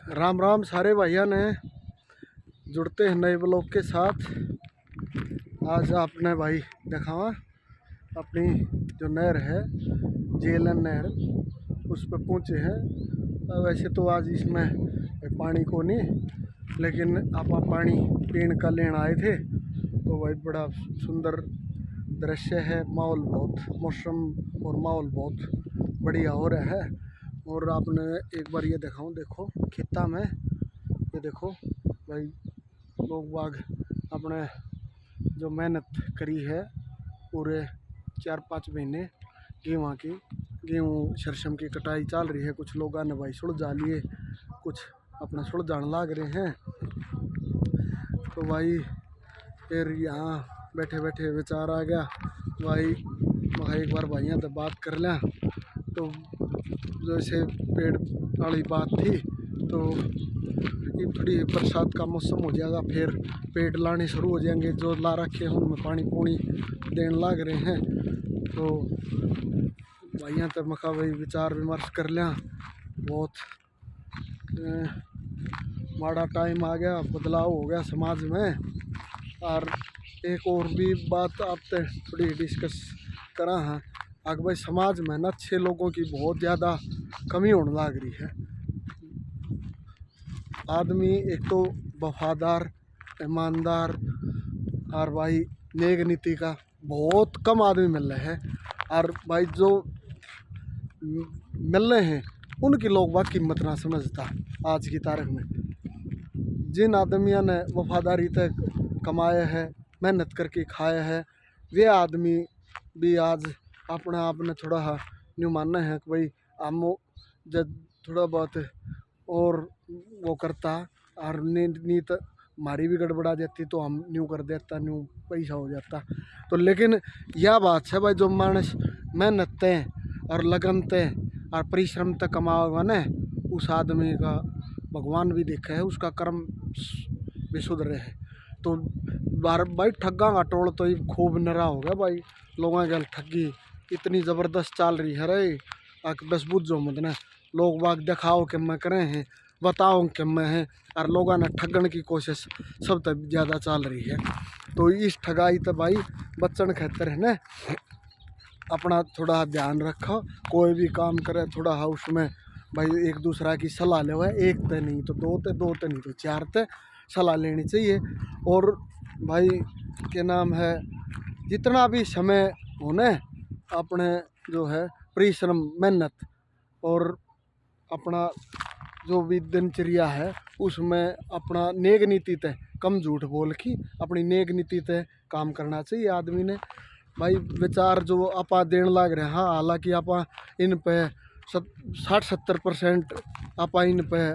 राम राम सारे भाइयों ने जुड़ते हैं नए ब्लॉग के साथ। आज आपने भाई दिखावा अपनी जो नहर है जेलन नहर उस पर पहुँचे हैं। वैसे तो आज इसमें पानी को नहीं, लेकिन आप पानी पीने का लेने आए थे तो भाई बड़ा सुंदर दृश्य है। माहौल बहुत मौसम और माहौल बहुत बढ़िया हो रहा है। और आपने एक बार ये दिखाऊं, देखो खेता में ये देखो भाई लोग बाग अपने जो मेहनत करी है पूरे 4-5 महीने गेहूँ सरसों की कटाई चल रही है। कुछ लोग ने भाई सुलझा लिए, कुछ अपना सुलझाने लाग रहे हैं। तो भाई फिर यहाँ बैठे बैठे विचार आ गया भाई एक बार भाइयों से बात कर लें। तो जैसे पेड़ वाली बात थी तो ये थोड़ी बरसात का मौसम हो जाएगा, फिर पेड़ लाने शुरू हो जाएंगे। जो ला रखे हैं उनमें पानी पूनी देने लग रहे हैं। तो भाइयों तक मखा भाई विचार विमर्श कर लिया। बहुत माड़ा टाइम आ गया, बदलाव हो गया समाज में। और एक और भी बात आपसे थोड़ी डिस्कस करा है आगे भाई, समाज में ना अच्छे लोगों की बहुत ज़्यादा कमी होने लग रही है। आदमी एक तो वफादार ईमानदार और भाई नेक नीति का बहुत कम आदमी मिल रहे हैं। और भाई जो मिल रहे हैं उनकी लोग बात कीमत ना समझता। आज की तारीख में जिन आदमियों ने वफादारी तक कमाया है, मेहनत करके खाया है, वे आदमी भी आज अपने आप ने थोड़ा न्यू मानना है कि भाई हम जब थोड़ा बहुत और वो करता और नीत हमारी भी गड़बड़ा जाती तो हम न्यू कर देता, न्यू पैसा हो जाता। तो लेकिन यह बात है भाई, जो मानस मेहनत तय और लगन तय और परिश्रम तक कमाओगा ना, उस आदमी का भगवान भी देखा है, उसका कर्म भी सुधरे है। तो बार भाई ठग्गा का टोल तो ये खूब नरा हो गया भाई। लोगों के ठगी इतनी ज़बरदस्त चल रही है रे, बस बुझो मत ना। लोग बाग दिखाओ कि मैं करे हैं, बताओ कि मैं हैं, और लोगों ने ठगन की कोशिश सब तक ज़्यादा चल रही है। तो इस ठगाई तो भाई बच्चन खातर है ना, अपना थोड़ा ध्यान रखो। कोई भी काम करे थोड़ा उसमें भाई एक दूसरा की सलाह ले, एक ते नहीं तो दो ते नहीं तो चार ते सलाह लेनी चाहिए। और भाई के नाम है जितना भी समय होने अपने जो है परिश्रम मेहनत और अपना जो भी दिनचर्या है उसमें अपना नेक नीति तय कम झूठ बोल की अपनी नेक नीति तय काम करना चाहिए आदमी ने। भाई विचार जो आप देने लग रहे हैं, हाँ हालांकि आप इन पे 60-70% आप इन पे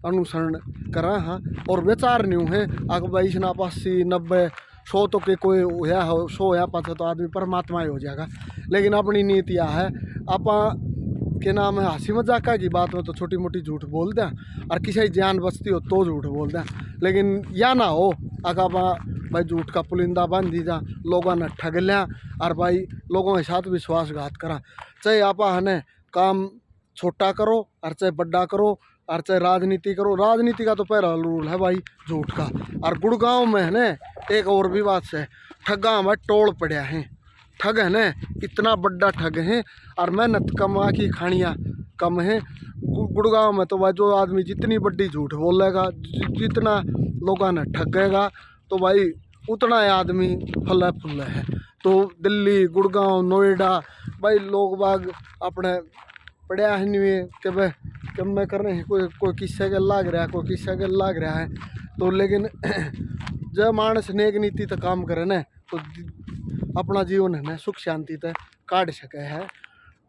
अनुसरण करा हाँ, और विचार न्यू है अगर भाई इसना 80-90-100 तो के कोई होया हो 100 या 5 तो आदमी परमात्मा ही हो जाएगा। लेकिन अपनी नीति यह है आप के नाम है हंसी मजाक की बात में तो छोटी मोटी झूठ बोल दें, और किसी जान बचती हो तो झूठ बोल दें। लेकिन या ना हो अगर भाई झूठ का पुलिंदा बन दी जा, लोगों ने ठग लिया और भाई लोगों के साथ विश्वासघात करा। चाहे आप है काम छोटा करो और चाहे बड़ा करो और चाहे राजनीति करो। राजनीति का तो पहला रूल है भाई झूठ का। और गुड़गांव में है ना एक और भी बात है, ठगा में टोल पड़ा है, ठग है ना इतना बड़ा ठग है और मेहनत कमा की खानियाँ कम है। गुड़गांव में तो भाई जो आदमी जितनी बड़ी झूठ बोलेगा, जितना लोगों ने ठगेगा तो भाई उतना आदमी फल फूल है। तो दिल्ली गुड़गांव नोएडा भाई लोग बाग अपने पढ़िया है नहीं कि भाई कम में कर रहे हैं, कोई किस्से के लाग रहा है, कोई किस्से के लाग रहा है। तो लेकिन जब मानस नेक नीति तक काम करे ना तो अपना जीवन है ना सुख शांति तक काट सके है।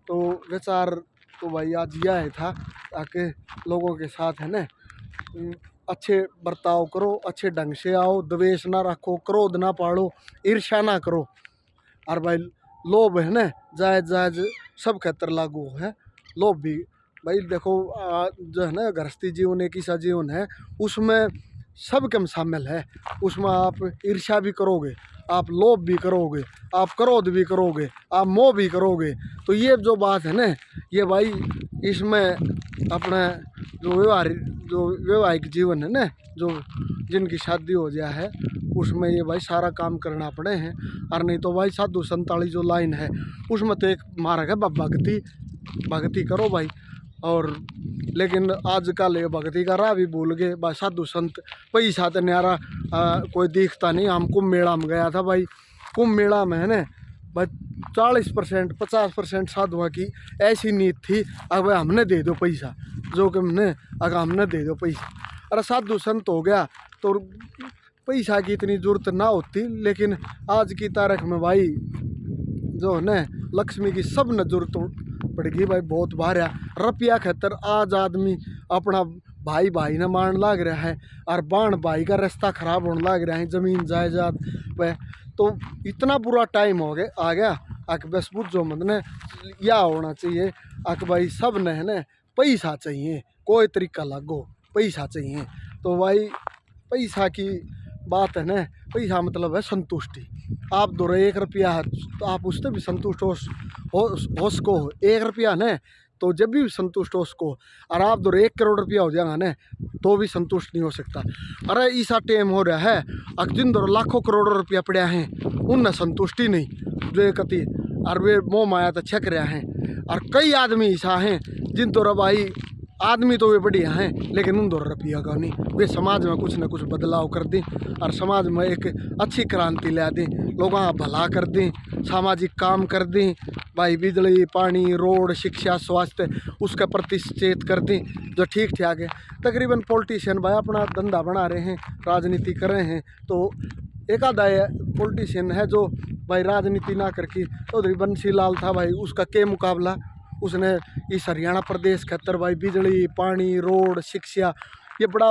तो विचार तो भाई आज यह था ताकि लोगों के साथ है ना अच्छे बर्ताव करो, अच्छे ढंग से आओ, द्वेष ना रखो, क्रोध ना पालो, ईर्ष्या ना करो। और भाई लोभ है ना जायज़ सब क्षेत्र लागू है। लोभ भी भाई देखो जो है ना गृहस्थी जीवन एक ऐसा जीवन है उसमें सब कम शामिल है। उसमें आप ईर्ष्या भी करोगे, आप लोभ भी करोगे, आप क्रोध भी करोगे, आप मोह भी करोगे। तो ये जो बात है ना ये भाई इसमें अपने जो वैवाहिक जीवन है ना, जो जिनकी शादी हो गया है, उसमें ये भाई सारा काम करना पड़े हैं। और नहीं तो भाई साधु संत वाली जो लाइन है उसमें तो एक मार्ग है, भक्ति भक्ति करो भाई। और लेकिन आजकल ये भक्ति का राह भी भूल गए भाई। साधु संत पैसा तो न्यारा कोई दिखता नहीं। हम कुंभ मेला में गया था भाई, कुंभ मेला में है ना भाई 40% 50% साधुओं की ऐसी नीत थी, अब हमने दे दो पैसा, जो कि हमने अगर हमने दे दो पैसा। अरे साधु संत हो गया तो पैसा की इतनी ज़रूरत ना होती। लेकिन आज की तारीख में भाई जो है ना लक्ष्मी की सब न जरूरत पड़ेगी भाई, बहुत भार है। रुपया खातर आज आदमी अपना भाई भाई ने मारन लाग रहा है, और बाण भाई का रास्ता खराब होने लग रहा है ज़मीन जायदाद पे। तो इतना बुरा टाइम हो गया आ गया आक बस बुझो मत ने या होना चाहिए आक भाई सब ने है ना पैसा चाहिए, कोई तरीका लागो पैसा चाहिए। तो भाई पैसा की बात है ना, पैसा मतलब है संतुष्टि। आप दो 1 रुपया है तो आप उससे भी संतुष्ट हो सको। 1 रुपया ना तो जब भी संतुष्ट हो सको, और आप दो 1 करोड़ रुपया हो जाएगा ना तो भी संतुष्ट नहीं हो सकता। अरे ऐसा टाइम हो रहा है अब जिन दो लाखों करोड़ों रुपया पड़ा हैं उनने संतुष्टि नहीं जो कति, और वे मोह माया तो छक रहा हैं। और कई आदमी ऐसा हैं जिन दो भाई आदमी तो वे बढ़िया हैं लेकिन उन दो रुपया का नहीं, वे समाज में कुछ न कुछ बदलाव कर दें और समाज में एक अच्छी क्रांति ला दें, लोगों का भला कर दें, सामाजिक काम कर दें भाई। बिजली पानी रोड शिक्षा स्वास्थ्य उसके प्रति सचेत कर दें जो ठीक ठाक है। तकरीबन पॉलिटिशियन भाई अपना धंधा बना रहे हैं, राजनीति कर रहे हैं। तो एक आधा पॉलिटिशियन है जो भाई राजनीति ना करके चौधरी बंसी लाल था भाई, उसका के मुकाबला उसने इस हरियाणा प्रदेश के अंदर भाई बिजली पानी रोड शिक्षा ये बड़ा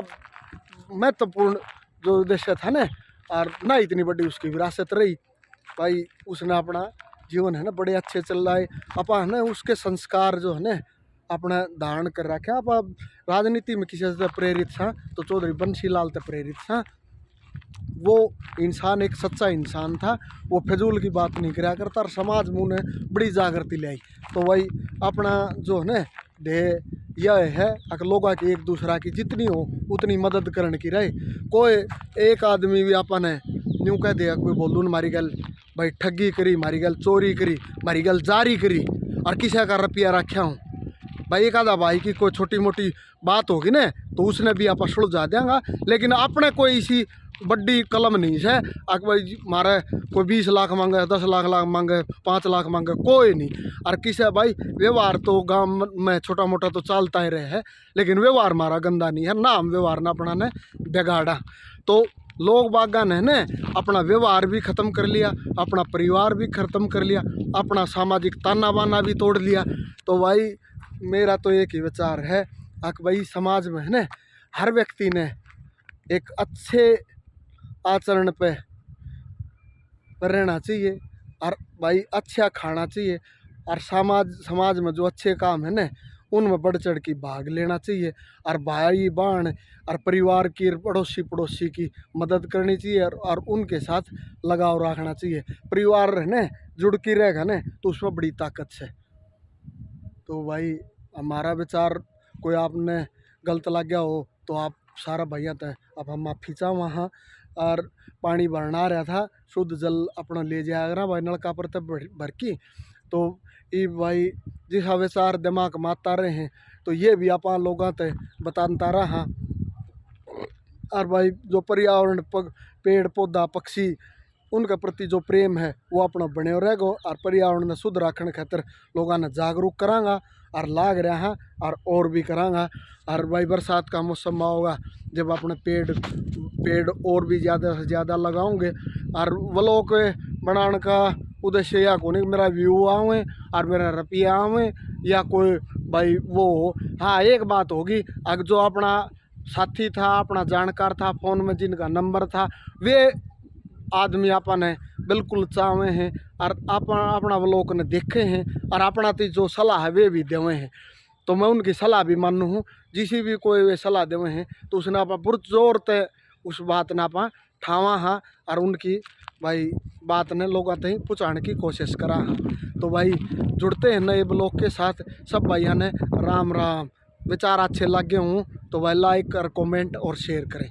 महत्वपूर्ण जो उद्देश्य था ना, और ना इतनी बड़ी उसकी विरासत रही भाई। उसने अपना जीवन है ना बड़े अच्छे चल रहा है। आप है ना उसके संस्कार जो है ना अपना धारण कर रखे। आप राजनीति में किसी से प्रेरित था तो चौधरी बंसी लाल से प्रेरित था। वो इंसान एक सच्चा इंसान था, वो फजूल की बात नहीं करा करता, और समाज में उन्हें बड़ी जागृति लाई। तो वही अपना जो है ना ध्येय यह है अगर लोगों की एक दूसरा की जितनी हो उतनी मदद करने की रहे। कोई एक आदमी भी अपन है यूँ कह दिया कोई बोलूँ मारी गल भाई ठगी करी, मारी गल चोरी करी, मारी गल जारी करी, और किसी का रुपया रखा हूँ भाई एक आधा भाई की कोई छोटी मोटी बात होगी ना तो उसने भी आप सुलझा देंगा। लेकिन अपने कोई इसी बड़ी कलम नहीं है आक भाई मारे कोई 20 लाख मांगे 10 लाख मांगे 5 लाख मांगे कोई नहीं। और किसी भाई व्यवहार तो गांव में छोटा मोटा तो चलता ही रहे है, लेकिन व्यवहार हमारा गंदा नहीं है ना, हम व्यवहार ना अपना ने बिगाड़ा। तो लोग बागान है ना अपना व्यवहार भी ख़त्म कर लिया, अपना परिवार भी ख़त्म कर लिया, अपना सामाजिक ताना बाना भी तोड़ लिया। तो भाई मेरा तो एक ही विचार है आक भाई समाज में है ना हर व्यक्ति ने एक अच्छे आचरण पे रहना चाहिए, और भाई अच्छा खाना चाहिए, और समाज में जो अच्छे काम है ना उनमें बढ़ चढ़ की भाग लेना चाहिए, और भाई बहन और परिवार की पड़ोसी की मदद करनी चाहिए, और उनके साथ लगाव रखना चाहिए। परिवार है ना जुड़ के रहेगा ना तो उसमें बड़ी ताकत है। तो भाई हमारा विचार कोई आपने गलत लग गया हो तो आप सारा भैया तय अब हम माफ़ी चाह वहाँ। और पानी भरना रहा था शुद्ध जल अपना ले जाएगा भाई नलका पर तब भर की। तो ये भाई जिस विचार दिमाग में आता रहे हैं तो ये भी आप लोगों तय बताता रहा। और भाई जो पर्यावरण पेड़ पौधा पक्षी उनके प्रति जो प्रेम है वो अपना बने रहेगा, और पर्यावरण ने शुद्ध रखने खातर लोगों ने जागरूक करांगा और लाग रहा है और भी करांगा। और भाई बरसात का मौसम होगा जब अपने पेड़ और भी ज़्यादा से ज़्यादा लगाओगे। और व्लॉग बनाने का उद्देश्य या कोई मेरा व्यू आवे और मेरा रुपया आवे या कोई भाई वो हो। हाँ एक बात होगी अगर जो अपना साथी था अपना जानकार था फ़ोन में जिनका नंबर था वे आदमी अपन है बिल्कुल चाहे हैं और अपना व्लॉग ने देखे हैं और अपना तो जो सलाह है वे भी देवे हैं, तो मैं उनकी सलाह भी मानू हूँ। जिसी भी कोई वे सलाह देवे हैं तो उसने आप बुर जोर ते उस बात ने आप ठावा हाँ और उनकी भाई बात ने लोगों तक पहुँचाने की कोशिश करा हाँ। तो भाई जुड़ते हैं नए ब्लॉग के साथ सब भाइयों ने राम राम। विचार अच्छे लगे हों तो भाई लाइक और कमेंट और शेयर करें।